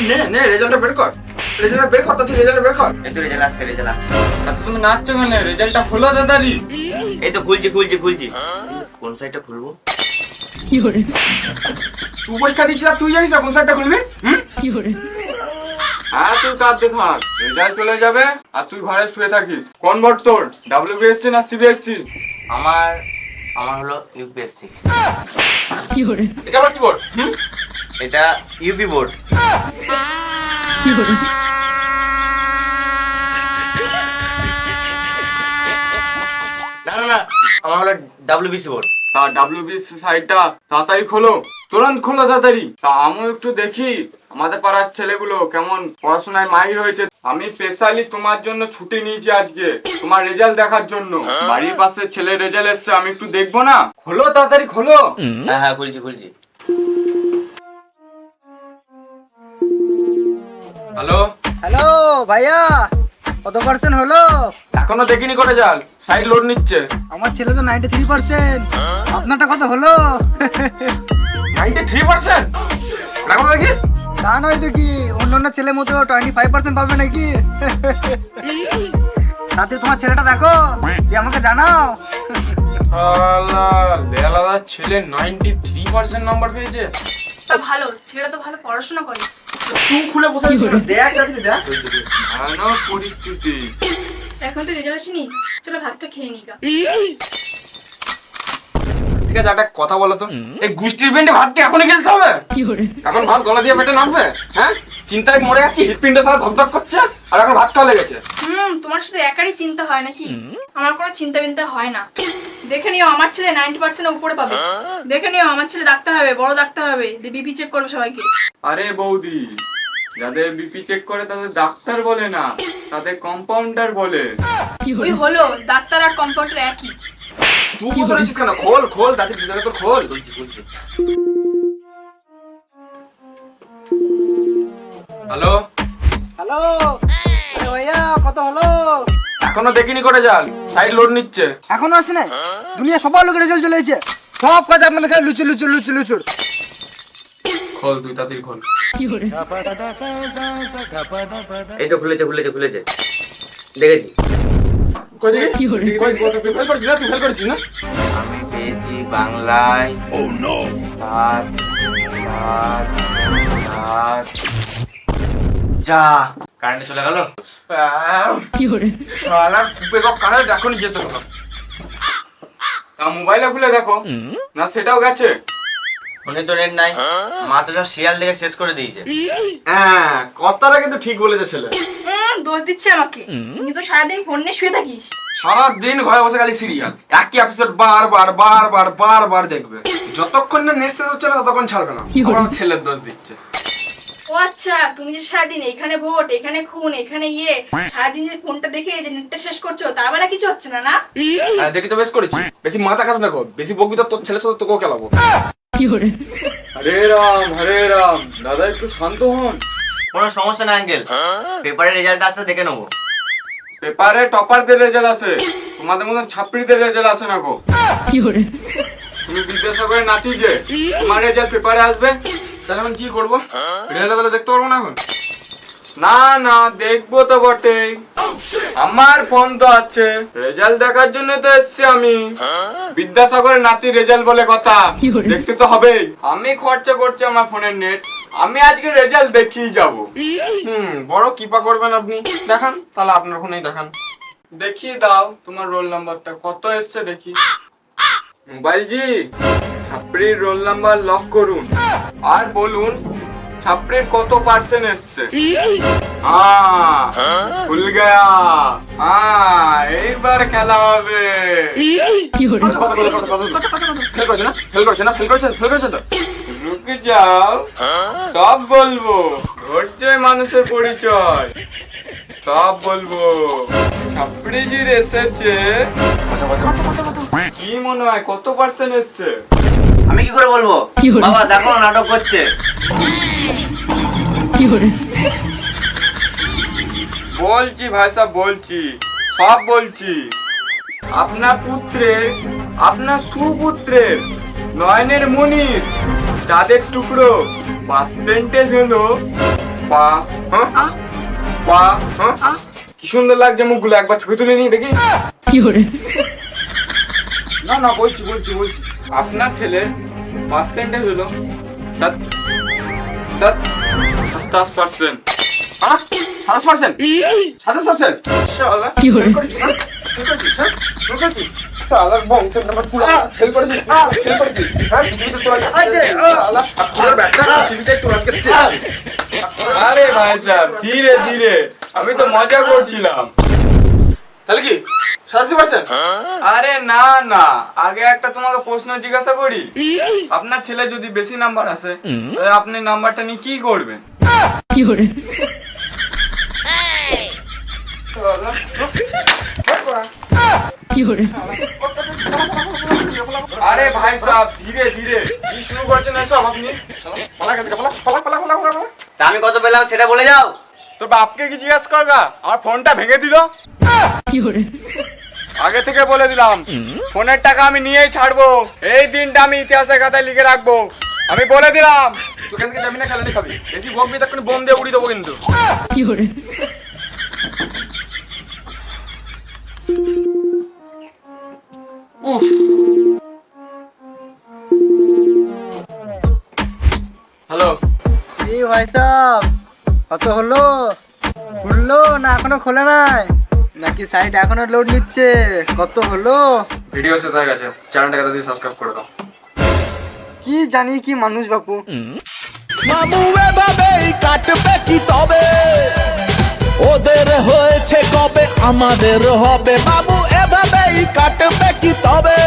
নে নে রেজাল্টটা বের কর, রেজাল্টটা বের কর, তুই রেজাল্টটা বের কর। এই তো রেজাল্ট আসছে, রেজাল্ট আসছে। আচ্ছা তুমি নাচছো কেন? রেজাল্টটা খোলো তাড়াতাড়ি। এই তো খুলছি। কোন সাইডটা খুলবো? তুই পরীক্ষা দিচ্ছিস আর তুই জানিস না কোন সাইডটা খুলবি? হ্যাঁ তুই কাঁদতে থাক, রেজাল্ট চলে যাবে আর তুই ঘরে শুয়ে থাকিস। কোন বোর্ড তোর, ডাব্লিউবিএসসি না সিবিএসসি? আমার হলো ইউপিএসসি। এটা আবার কি বোর্ড? এটা ইউপি বোর্ড। না আমার হলো ডাব্লিউবিসি বোর্ড। তা ডাব্লিউবিএসসি সাইডটা তাড়াতাড়ি খোলো, তুরন্ত খোলো তাড়াতাড়ি। তা আমিও একটু দেখি আমাদের পাড়ার ছেলেগুলো কেমন পড়াশোনায় মাহির হয়েছে। আমি স্পেশালি তোমার জন্য ছুটি নিয়েছি আজকে, তোমার রেজাল্ট দেখার জন্য। বাড়ির পাশে ছেলের রেজাল্ট এসছে, আমি একটু দেখবো না? খোলো তাড়াতাড়ি খোলো। হ্যাঁ খুলছি। হ্যালো হ্যালো ভাইয়া, কত পার্সেন্ট হলো? এখনো দেখিনি করে যাল, সাইড লোড নিচ্ছে। আমার ছেলে তো 93%। আপনারটা কত হলো? 93%? রাখো দেখি। তা নয় দেখি, অন্য অন্য ছেলের মতো 25% পাবে নাকি? তাতে তোমার ছেলেটা দেখো, দিয়ে আমাকে জানাও। লেলাদা ছেলে 93% নাম্বার পেয়েছে। তা ভালো, ছেলেটা তো ভালো পড়াশোনা করে। তুই খুলে বসে আছিস কেন? দেখ দেখ ভয়ানক পরিস্থিতি। এখন তো রেজাল্ট আসেনি, চলো ভাতটা খেয়ে নিগা। ঠিক আছে, একটা কথা বলো তো, এই গুষ্টির পিন্ডে ভাত কি এখনই গেলতে হবে? এখন ভাত গলা দিয়ে পেটে নামবে? হ্যাঁ, চিন্তায় মরে যাচ্ছি, হৃৎপিণ্ডের সাথে ধকধক করছে আর এখন ভাত খাওয়া লেগেছে। তোমার শুধু একারই চিন্তা হয় নাকি? আমার কোনো চিন্তা বিন্তা হয় না। দেখে নিও আমার ছেলে 90% উপরে পাবে। দেখে নিও আমার ছেলে ডাক্তার হবে, বড় ডাক্তার হবে, বিপি চেক করবে সবাইকে। আরে বৌদি, যাদের বিপি চেক করে তাদের ডাক্তার বলে না, তাদের কম্পাউন্ডার বলে। ওই হলো, ডাক্তার আর কম্পাউন্ডার একই। তুই বসে রয়েছিস কেন? খোল খোল, দাঁতের ভিতরে তোর খোল। খুলছি। হ্যালো হ্যালো ভাইয়া, কত হলো? এখনো দেখিনি করে যাল, সাইড লোড নিচ্ছে। এখনো আসে নাই? দুনিয়া সবার লোকের রেজাল্ট চলে এসেছে, সব কাজ আপনাদের খালি লুচুর। খোল তুই তাড়াতাড়ি খোল। এই তো খুলেছে। দেখেছি। কই দেখি? কই তুই ফেল করছিস না? তুই ফেল করছিস না? আমি পেয়েছি বাংলায় 7 যা কারেন্ট চলে গেল। শালা কুপে কানে এখনই যেতে হলো। তা মোবাইলে খুলে দেখো না, সেটাও গেছে। ফোনে তো নেট নাই, মা তো সব সিরিয়াল দেখে শেষ করে দিয়েছে। হ্যাঁ, কথাটা কিন্তু ঠিক বলেছে ছেলে। দোষ দিচ্ছে আমাকে, তুই তো সারাদিন ফোন নিয়ে শুয়ে থাকিস। সারাদিন ঘরে বসে খালি সিরিয়াল, একই এপিসোড বারবার দেখবে। যতক্ষণ না নেট শেষ হচ্ছে না ততক্ষণ ছাড়বে না। আমার ছেলের দোষ দিচ্ছে। ও আচ্ছা, তুমি যে সারাদিন এখানে ভোট, এখানে খুন, এখানে সারাদিন যে ফোনটা দেখে যে নেটটা শেষ করছো, তার বেলা কিছু হচ্ছে না না? দেখি তো বেশ করেছি, বেশি মাথা খাস না গো, বেশি বকবি তো তোর ছেলের সাথে তোকেও খেলাবো। হরে রাম, দাদা একটু শান্ত হন। কোনো সমস্যা না আঙ্কেল, পেপারের রেজাল্ট আসলে দেখে নেবো। পেপারে টপারদের রেজাল্ট আছে, তোমাদের মতন ছাত্রীদের রেজাল্ট আসে না গো। তুমি বিদ্যাসাগরের নাতি যে, তোমার রেজাল্ট পেপারে আসবে, তাহলে এখন কি করবো? রেজাল্ট তাহলে দেখতে পারবো না এখন? না দেখবো তো বটেই, আমার ফোন তো আছে, রেজাল্ট দেখার জন্য তো এসছি আমি। বিদ্যাসাগরের নাতির রেজাল্ট বলে কথা, দেখতে তো হবেই। আমি খরচা করছি আমার ফোনের নেট, আমি আজকে রেজাল্ট দেখিয়ে যাব। বড় কৃপা করবেন আপনি, দেখান তাহলে আপনার ফোনেই দেখান। দেখিয়ে দাও তোমার রোল নাম্বারটা কত এসছে দেখি। মোবাইল জি, ছাত্রীর রোল নাম্বার লক করুন আর বলুন ছাত্রীর কত পার্সেন্ট এসছে। ভুল গয়া। এইবার খেলা হবে। ফেল করছে তো, রুকে যাও, সব বলবো। ধৈর্যই মানুষের পরিচয়, সব বলবো। ছাত্রীজির এসেছে কি মনে হয়, কত পার্সেন্ট এসছে? আমি কি করে বলবো? বাবা দেখো নাটক করছে। বলছি ভাই সাহেব, বলছি, সব বলছি। আপনার পুত্রের, আপনার সুপুত্রের, নয়নের মনির, চাঁদের টুকরো পার্সেন্টেজ হলো পা আ পা আ কি সুন্দর লাগছে মুখগুলো, একবার ছবি তুলে নিয়ে দেখি। না না বলছি। আপনার ছেলে পার্সেন্টেজ হলো 27%। 27%? 27%? শালা ফেল করেছিস না? শালার বংশের নাম্বার পুরো ফেল করেছিস। ফেল করেছিস। হ্যাঁ পৃথিবীতে তোর আগে শালা পুরো ব্যাটা পৃথিবীতে তোর আগে শেষ। আরে ভাই সাহেব ধীরে ধীরে, আমি তো মজা করছিলাম। তাহলে কি 87%? আরে না না, আগে একটা তোমাকে প্রশ্ন জিজ্ঞাসা করি। আপনার ছেলে যদি বেশি নাম্বার আসে তাহলে আপনি নাম্বারটা নিয়ে কি করবেন? আরে ভাই সাহেব ধীরে ধীরে, কি শুরু করছেন এসব আপনি? পালা কেটে পালা পালা পালা পালা পালা। তা আমি কত পেলাম সেটা বলে যাও। তোর বাপকে কি জিজ্ঞাসা করগা? আমার ফোনটা ভেঙে দিল। আগে থেকে বলে দিলাম, ফোনের টাকা আমি নিয়েই ছাড়বো। এই দিনটা আমি ইতিহাসের খাতায় লিখে রাখবো। আমি বলে দিলাম। তুই থেকে যাবি না, খেলানি খাবি। বেশি বকবি তখন বোম দিয়ে উড়িয়ে দেবো কিন্তু। উফ হ্যালো, কি ভাই সাহেব, কত হলো? খুললো না এখনো খোলে নাই? নাকি সাইট এখনো লোড নিচ্ছে? কত হলো? ভিডিও শেষ হয়ে গেছে, চ্যানেলটা কথা দিয়ে সাবস্ক্রাইব করে দাও। কি জানি কি মানুষ বাপু। মামু এভাবেই কাটবে কি তবে, ওদের হয়েছে কবে আমাদের হবে, মামু এভাবেই কাটবে কি তবে।